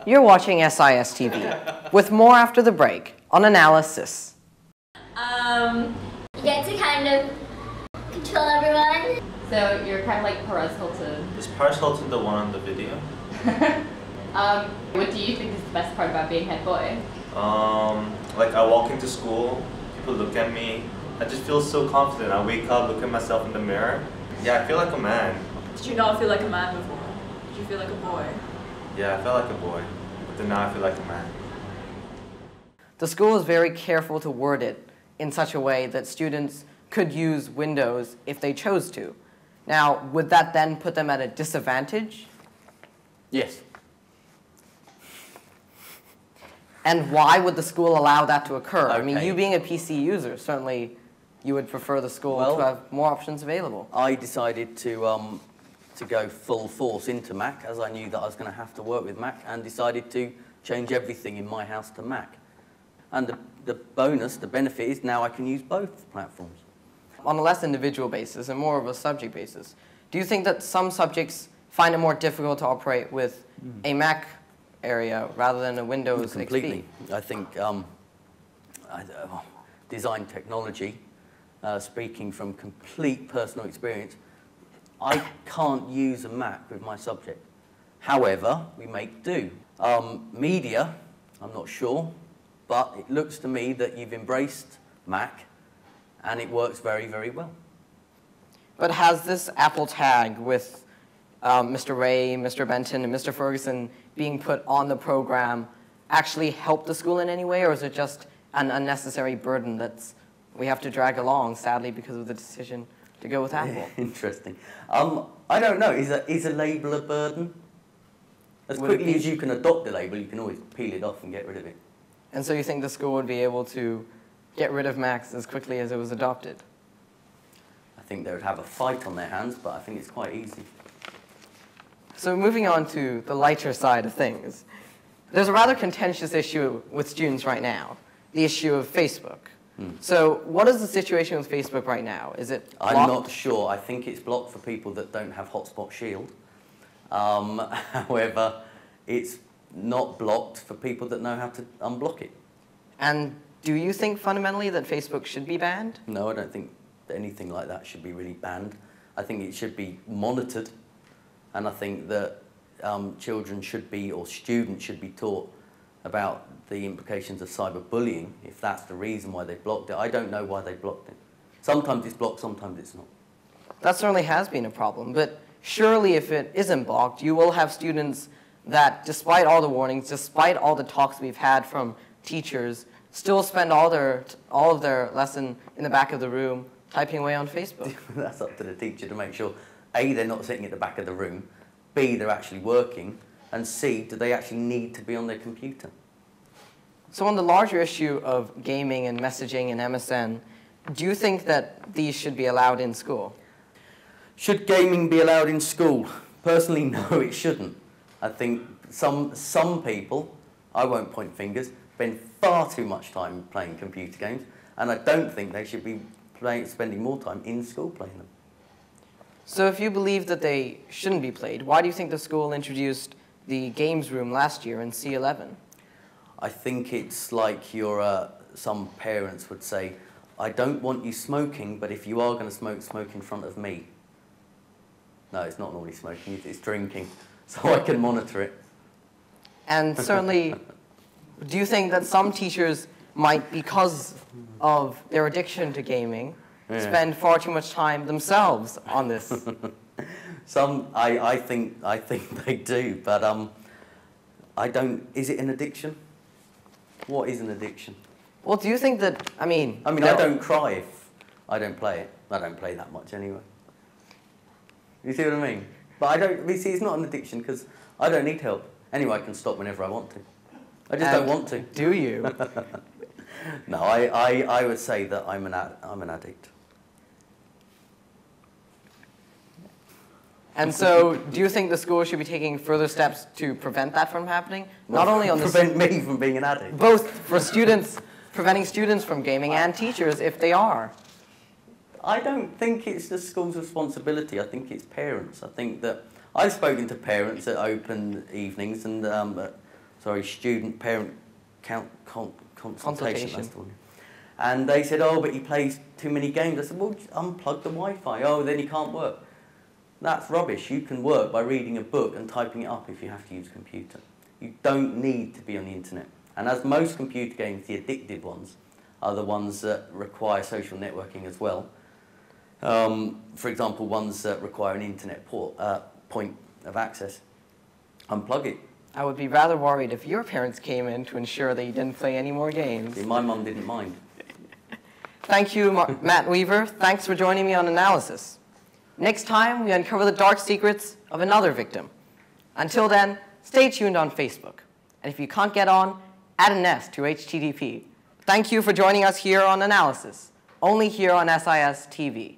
You're watching SIS TV, with more after the break on analySIS. You get to kind of control everyone. So you're kind of like Perez Hilton. Is Paris Hilton the one on the video? What do you think is the best part about being head boy? Like I walk into school, people look at me, I just feel so confident. I wake up, look at myself in the mirror. Yeah, I feel like a man. Did you not feel like a man before? Did you feel like a boy? Yeah, I felt like a boy, but then now I feel like a man. The school is very careful to word it in such a way that students could use Windows if they chose to. Now, would that then put them at a disadvantage? Yes. And why would the school allow that to occur? Okay. I mean, you being a PC user, certainly you would prefer the school to have more options available. I decided to go full force into Mac, as I knew that I was going to have to work with Mac, and decided to change everything in my house to Mac. And the bonus, the benefit is now I can use both platforms. On a less individual basis and more of a subject basis, do you think that some subjects find it more difficult to operate with a Mac area rather than a Windows Completely. XP? I think design technology, speaking from complete personal experience, I can't use a Mac with my subject. However, we make do. Media, I'm not sure, but it looks to me that you've embraced Mac and it works very, very well. But has this Apple tag with Mr. Ray, Mr. Benton, and Mr. Ferguson being put on the program actually helped the school in any way, or is it just an unnecessary burden that we have to drag along, sadly, because of the decision to go with Apple? Interesting. I don't know. Is a label a burden? As quickly as you can adopt a label, you can always peel it off and get rid of it. And so you think the school would be able to get rid of Macs as quickly as it was adopted? I think they would have a fight on their hands, but I think it's quite easy. So moving on to the lighter side of things, there's a rather contentious issue with students right now, the issue of Facebook. So what is the situation with Facebook right now? Is it blocked? I'm not sure. I think it's blocked for people that don't have Hotspot Shield. However, it's not blocked for people that know how to unblock it. And do you think fundamentally that Facebook should be banned? No, I don't think that anything like that should be really banned. I think it should be monitored, and I think that children should be, or students should be taught about the implications of cyberbullying, if that's the reason why they blocked it. I don't know why they blocked it. Sometimes it's blocked, sometimes it's not. That certainly has been a problem, but surely if it isn't blocked, you will have students that, despite all the warnings, despite all the talks we've had from teachers, still spend all of their lesson in the back of the room typing away on Facebook. That's up to the teacher to make sure, A, they're not sitting at the back of the room, B, they're actually working, and C, do they actually need to be on their computer? So on the larger issue of gaming and messaging and MSN, do you think that these should be allowed in school? Should gaming be allowed in school? Personally, no, it shouldn't. I think some people, I won't point fingers, spend far too much time playing computer games, and I don't think they should be spending more time in school playing them. So if you believe that they shouldn't be played, why do you think the school introduced the games room last year in C11? I think it's like some parents would say, I don't want you smoking, but if you are going to smoke, smoke in front of me. No, it's not normally smoking, it's drinking, so I can monitor it. And certainly, do you think that some teachers might, because of their addiction to gaming, spend far too much time themselves on this? I think they do, but I don't. Is it an addiction? What is an addiction? Well, do you think that, I mean, I don't cry if I don't play it. I don't play that much anyway. You see what I mean? But I don't, you see, it's not an addiction because I don't need help. Anyway, I can stop whenever I want to. I just don't want to. Do you? No, I would say that I'm an addict. And so, do you think the school should be taking further steps to prevent that from happening? Not only on the prevent me from being an addict. Both for students, preventing students from gaming, and teachers if they are. I don't think it's the school's responsibility. I think it's parents. I think that I've spoken to parents at open evenings and, student-parent consultation. That's the one. And they said, oh, but he plays too many games. I said, well, just unplug the Wi-Fi. Oh, then he can't work. That's rubbish. You can work by reading a book and typing it up if you have to use a computer. You don't need to be on the internet. And as most computer games, the addictive ones, are the ones that require social networking as well. For example, ones that require an internet point of access. Unplug it. I would be rather worried if your parents came in to ensure that you didn't play any more games. See, my mum didn't mind. Thank you, Matt Weaver. Thanks for joining me on analySIS. Next time, we uncover the dark secrets of another victim. Until then, stay tuned on Facebook. And if you can't get on, add an S to HTTP. Thank you for joining us here on analySIS, only here on SIS TV.